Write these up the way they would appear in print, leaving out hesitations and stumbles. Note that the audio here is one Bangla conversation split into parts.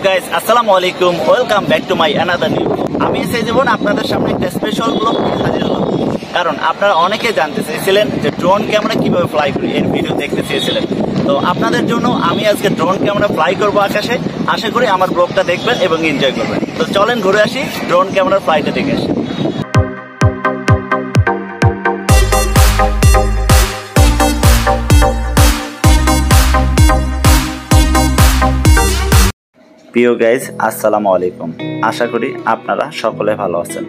গাইস, আসসালামু আলাইকুম, welcome back to my another new blog. আমি জীবন আপনাদের সামনে একটা স্পেশাল ব্লগ হাজির হলাম, কারণ আপনারা অনেকে জানতে চেয়েছিলেন যে ড্রোন ক্যামেরা কিভাবে ফ্লাই করি, এর ভিডিও দেখতে চেয়েছিলেন। তো আপনাদের জন্য আমি আজকে ড্রোন ক্যামেরা ফ্লাই করবো আকাশে। আশা করি আমার ব্লগটা দেখবেন এবং এনজয় করবেন। তো চলেন ঘুরে আসি, ড্রোন ক্যামেরার ফ্লাইটে দেখে আসি। প্রিয় গাইজ, আসসালামু আলাইকুম। আশা করি আপনারা সকলে ভালো আছেন।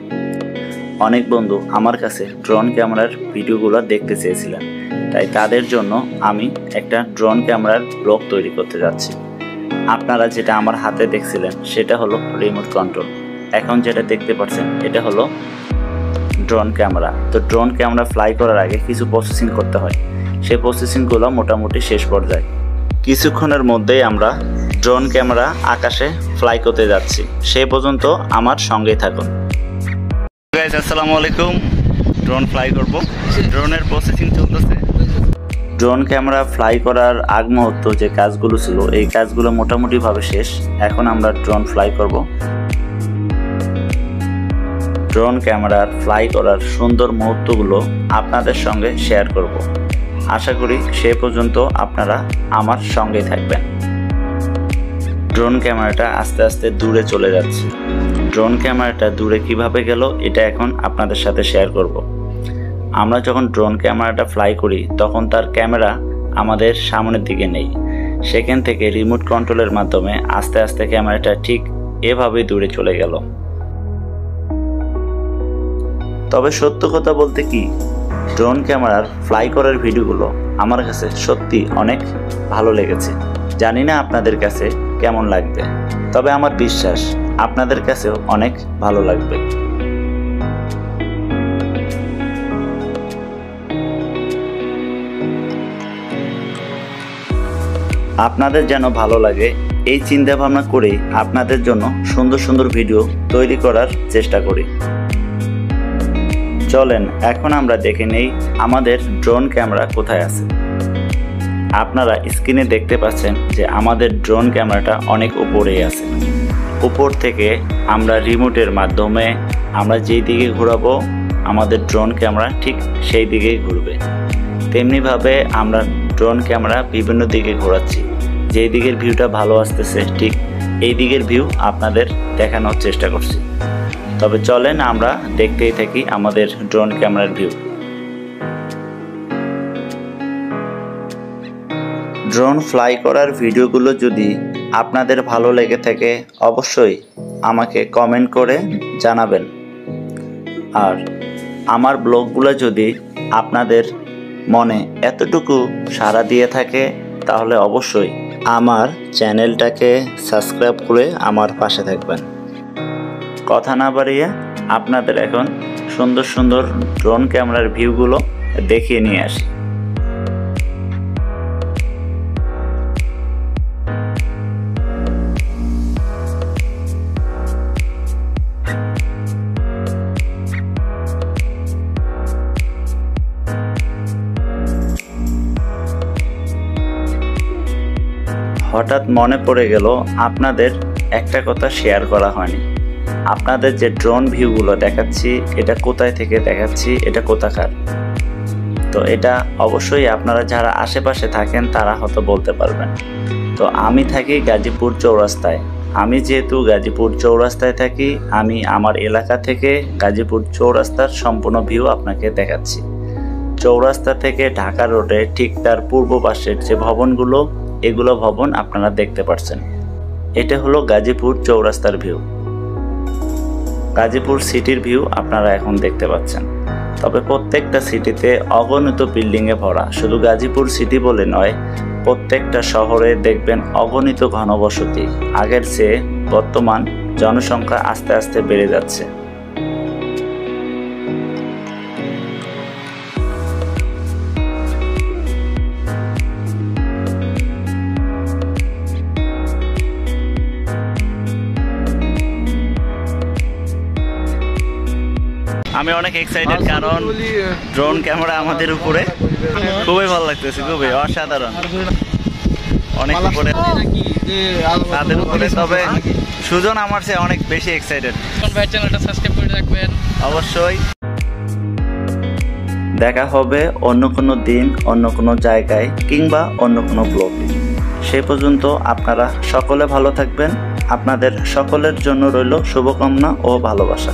অনেক বন্ধু আমার কাছে ড্রোন ক্যামেরার ভিডিওগুলো দেখতে চেয়েছিলেন, তাই তাদের জন্য আমি একটা ড্রোন ক্যামেরার ব্লগ তৈরি করতে যাচ্ছি। আপনারা যেটা আমার হাতে দেখছিলেন সেটা হলো রিমোট কন্ট্রোল। এখন যেটা দেখতে পাচ্ছেন এটা হলো ড্রোন ক্যামেরা। তো ড্রোন ক্যামেরা ফ্লাই করার আগে কিছু প্রসেসিং করতে হয়, সেই প্রসেসিংগুলো মোটামুটি শেষ পর্যায়ে। কিছুক্ষণের মধ্যেই আমরা ড্রোন ক্যামেরা আকাশে ফ্লাই করতে যাচ্ছি। সেই পর্যন্ত আমার সঙ্গেই থাকুন। গাইস, আসসালামু আলাইকুম। ড্রোন ফ্লাই করব, ড্রোনের প্রসেসিং চলতেছে। ড্রোন ক্যামেরা ফ্লাই করার আগ মুহূর্ত যে কাজগুলো ছিল এই কাজগুলো মোটামুটিভাবে শেষ। এখন আমরা ড্রোন ফ্লাই করব। ড্রোন ক্যামেরার ফ্লাই করার সুন্দর মুহূর্তগুলো আপনাদের সঙ্গে শেয়ার করব। আশা করি সে পর্যন্ত আপনারা আমার সঙ্গেই থাকবেন। ড্রোন ক্যামেরাটা আস্তে আস্তে দূরে চলে যাচ্ছে। ড্রোন ক্যামেরাটা দূরে কিভাবে গেল এটা এখন আপনাদের সাথে শেয়ার করব। আমরা যখন ড্রোন ক্যামেরাটা ফ্লাই করি তখন তার ক্যামেরা আমাদের সামনের দিকে নেই, সেখান থেকে রিমোট কন্ট্রোলের মাধ্যমে আস্তে আস্তে ক্যামেরাটা ঠিক এভাবেই দূরে চলে গেল। তবে সত্য কথা বলতে কি, ড্রোন ক্যামেরার ফ্লাই করার ভিডিওগুলো আমার কাছে সত্যি অনেক ভালো লেগেছে। জানি না আপনাদের কাছে কেমন লাগবে, তবে আমার বিশ্বাস আপনাদের কাছেও অনেক ভালো লাগবে। আপনাদের যেন ভালো লাগে এই চিন্তা ভাবনা করেই আপনাদের জন্য সুন্দর সুন্দর ভিডিও তৈরি করার চেষ্টা করি। চলেন এখন আমরা দেখে নেই আমাদের ড্রোন ক্যামেরা কোথায় আছে। আপনারা স্ক্রিনে দেখতে পাচ্ছেন যে আমাদের ড্রোন ক্যামেরাটা অনেক উপরেই আছে। উপর থেকে আমরা রিমোটের মাধ্যমে আমরা যেই দিকে ঘোরাবো আমাদের ড্রোন ক্যামেরা ঠিক সেই দিকেই ঘুরবে। তেমনিভাবে আমরা ড্রোন ক্যামেরা বিভিন্ন দিকে ঘোরাচ্ছি। যেই দিকের ভিউটা ভালো আসতেছে ঠিক এই দিকের ভিউ আপনাদের দেখানোর চেষ্টা করছি। তবে চলেন আমরা দেখতেই থাকি আমাদের ড্রোন ক্যামেরার ভিউ। ড্রোন ফ্লাই করার ভিডিওগুলো যদি আপনাদের ভালো লেগে থাকে অবশ্যই আমাকে কমেন্ট করে জানাবেন। আর আমার ব্লগগুলো যদি আপনাদের মনে এতটুকু সাড়া দিয়ে থাকে তাহলে অবশ্যই আমার চ্যানেলটাকে সাবস্ক্রাইব করে আমার পাশে থাকবেন। কথা না বাড়িয়ে আপনাদের এখন সুন্দর সুন্দর ড্রোন ক্যামেরার ভিউগুলো দেখিয়ে নিয়ে আসি। হঠাৎ মনে পড়ে গেল আপনাদের একটা কথা শেয়ার করা হয়নি। আপনাদের যে ড্রোন ভিউগুলো দেখাচ্ছি এটা কোথায় থেকে দেখাচ্ছি, এটা কোথাকার। তো এটা অবশ্যই আপনারা যারা আশেপাশে থাকেন তারা হয়তো বলতে পারবেন। তো আমি থাকি গাজীপুর চৌরাস্তায়। আমি যেহেতু গাজীপুর চৌরাস্তায় থাকি, আমি আমার এলাকা থেকে গাজীপুর চৌরাস্তার সম্পূর্ণ ভিউ আপনাকে দেখাচ্ছি। চৌরাস্তা থেকে ঢাকা রোডে ঠিক তার পূর্ব পাশের যে ভবনগুলো, এগুলো ভবন আপনারা দেখতে পাচ্ছেন। এটা হলো গাজীপুর চৌরাস্তার ভিউ। গাজীপুর সিটির ভিউ আপনারা এখন দেখতে পাচ্ছেন। তবে প্রত্যেকটা সিটিতে অগণিত বিল্ডিংয়ে ভরা। শুধু গাজীপুর সিটি বলে নয়, প্রত্যেকটা শহরে দেখবেন অগণিত ঘনবসতি। আগের চেয়ে বর্তমান জনসংখ্যা আস্তে আস্তে বেড়ে যাচ্ছে। আমি অনেক এক্সাইটেড, কারণ ড্রোন ক্যামেরা আমাদের উপরে খুবই ভালো লাগতেছে, খুবই অসাধারণ। অনেক উপরে তাদের উপরে। তবে সুজন আমার চেয়ে অনেক বেশি এক্সাইটেড। ভাই চ্যানেলটা সাবস্ক্রাইব করে রাখবেন অবশ্যই। দেখা হবে অন্য কোনো দিন, অন্য কোনো জায়গায়, কিংবা অন্য কোনো ব্লগে। সে পর্যন্ত আপনারা সকলে ভালো থাকবেন। আপনাদের সকলের জন্য রইল শুভকামনা ও ভালোবাসা।